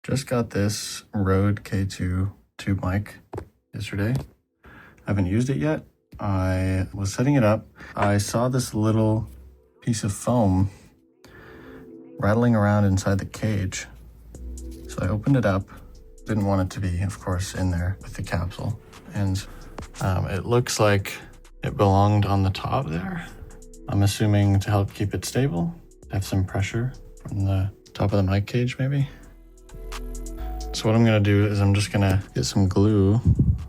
Just got this RØDE K2 tube mic yesterday. I haven't used it yet. I was setting it up. I saw this little piece of foam rattling around inside the cage. So I opened it up. Didn't want it to be, of course, in there with the capsule. And it looks like it belonged on the top there. I'm assuming to help keep it stable, have some pressure from the top of the mic cage maybe. So what I'm gonna do is I'm just gonna get some glue.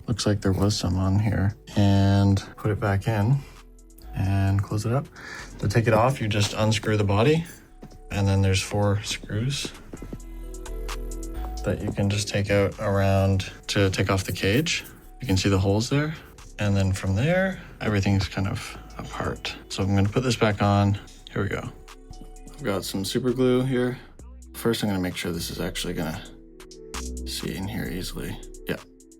Looks like there was some on here, and put it back in and close it up. To take it off, you just unscrew the body, and then there's 4 screws that you can just take out around to take off the cage. You can see the holes there. And then from there, everything's kind of apart. So I'm gonna put this back on. Here we go. I've got some super glue here. First, I'm gonna make sure this is actually gonna see in here easily. Yeah,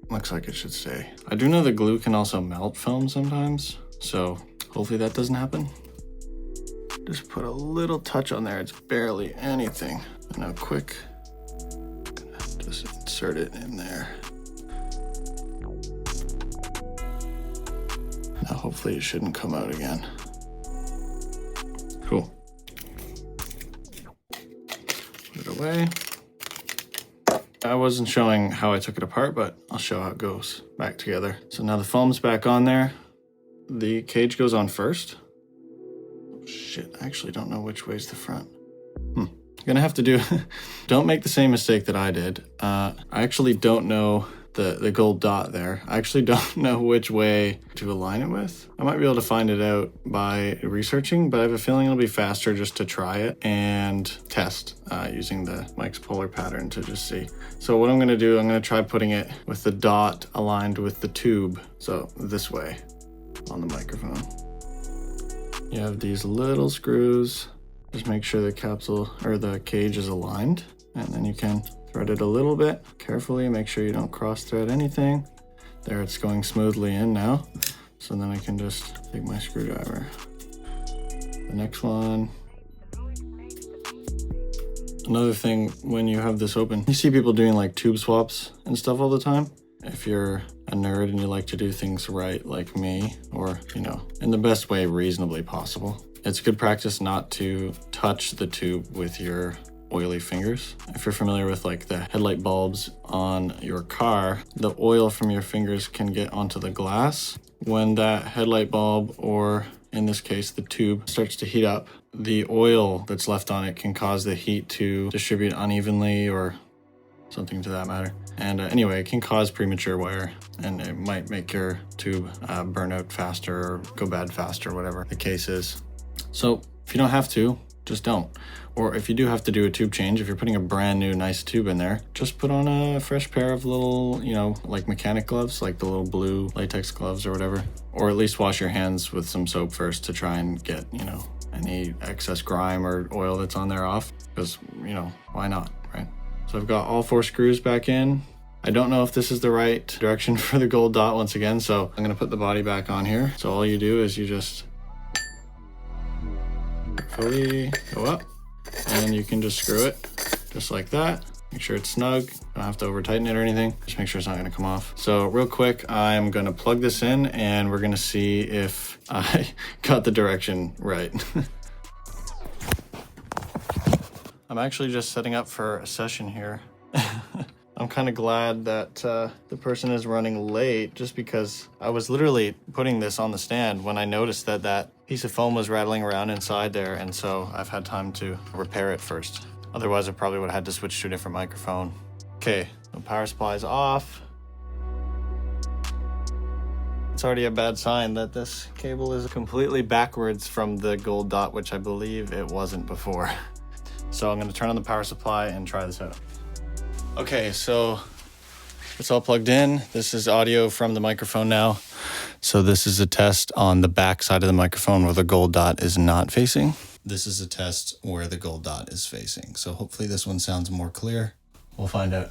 looks like it should stay. I do know the glue can also melt film sometimes, so hopefully that doesn't happen. Just put a little touch on there. It's barely anything. And now quick, just insert it in there. Now hopefully it shouldn't come out again. Cool. Put it away. I wasn't showing how I took it apart, but I'll show how it goes back together. So now the foam's back on there. The cage goes on first. Oh shit, I actually don't know which way's the front. Gonna have to do, don't make the same mistake that I did. I actually don't know the gold dot there. I actually don't know which way to align it with. I might be able to find it out by researching, but I have a feeling it'll be faster just to try it and test using the mic's polar pattern to just see. So what I'm gonna do, I'm gonna try putting it with the dot aligned with the tube. So this way on the microphone. You have these little screws. Just make sure the capsule or the cage is aligned, and then you can thread it a little bit carefully. Make sure you don't cross thread anything. There, it's going smoothly in now. So then I can just take my screwdriver. The next one. Another thing, when you have this open, you see people doing like tube swaps and stuff all the time. If you're a nerd and you like to do things right like me, or, you know, in the best way reasonably possible, it's good practice not to touch the tube with your oily fingers. If you're familiar with like the headlight bulbs on your car, the oil from your fingers can get onto the glass. When that headlight bulb, or in this case, the tube, starts to heat up, the oil that's left on it can cause the heat to distribute unevenly or something to that matter. And anyway, it can cause premature wear, and it might make your tube burn out faster or go bad faster, whatever the case is. So if you don't have to, just don't. Or if you do have to do a tube change, if you're putting a brand new nice tube in there, just put on a fresh pair of little, you know, like mechanic gloves, like the little blue latex gloves or whatever. Or at least wash your hands with some soap first to try and get, you know, any excess grime or oil that's on there off. Because, you know, why not, right? So I've got all 4 screws back in. I don't know if this is the right direction for the gold dot once again, so I'm gonna put the body back on here. So all you do is you just carefully go up, and then you can just screw it just like that. Make sure it's snug. Don't have to over tighten it or anything. Just make sure it's not gonna come off. So real quick, I'm gonna plug this in and we're gonna see if I got the direction right. I'm actually just setting up for a session here. I'm kind of glad that the person is running late, just because I was literally putting this on the stand when I noticed that that piece of foam was rattling around inside there, and so I've had time to repair it first. Otherwise, I probably would have had to switch to a different microphone. Okay, the power supply is off. It's already a bad sign that this cable is completely backwards from the gold dot, which I believe it wasn't before. So I'm gonna turn on the power supply and try this out. Okay, so it's all plugged in. This is audio from the microphone now. So this is a test on the back side of the microphone where the gold dot is not facing. This is a test where the gold dot is facing. So hopefully this one sounds more clear. We'll find out.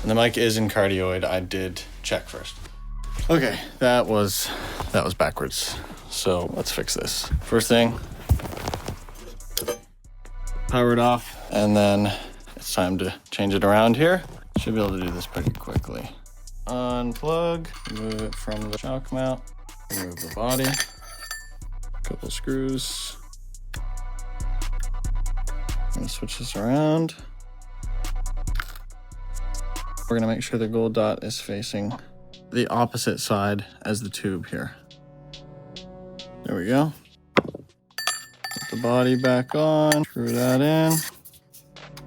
And the mic is in cardioid. I did check first. Okay, that was backwards. So let's fix this. First thing, power it off, and then it's time to change it around here. Should be able to do this pretty quickly. Unplug, remove it from the shock mount, remove the body, couple screws. I'm gonna switch this around. We're gonna make sure the gold dot is facing the opposite side as the tube here. There we go. Put the body back on, screw that in,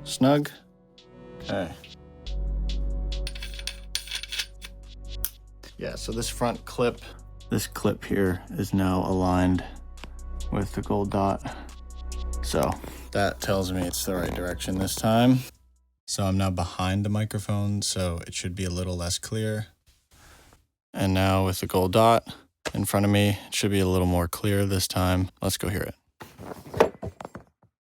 snug. Okay. Yeah, so this front clip, this clip here is now aligned with the gold dot. So that tells me it's the right direction this time. So I'm now behind the microphone, so it should be a little less clear. And now with the gold dot in front of me, it should be a little more clear this time. Let's go hear it.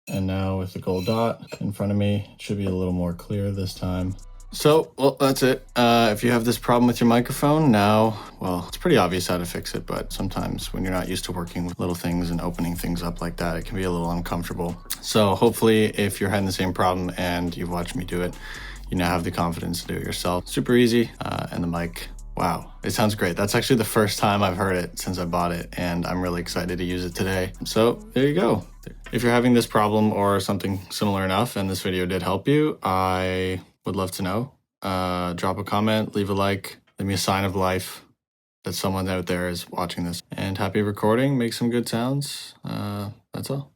And now with the gold dot in front of me, it should be a little more clear this time. So, well, that's it. If you have this problem with your microphone now, well, it's pretty obvious how to fix it, but sometimes when you're not used to working with little things and opening things up like that, it can be a little uncomfortable. So hopefully if you're having the same problem and you've watched me do it, you now have the confidence to do it yourself. Super easy. And the mic, wow, it sounds great. That's actually the first time I've heard it since I bought it, and I'm really excited to use it today. So there you go. If you're having this problem or something similar enough and this video did help you, I would love to know. Drop a comment, leave a like, leave me a sign of life that someone out there is watching this. And happy recording, make some good sounds. That's all.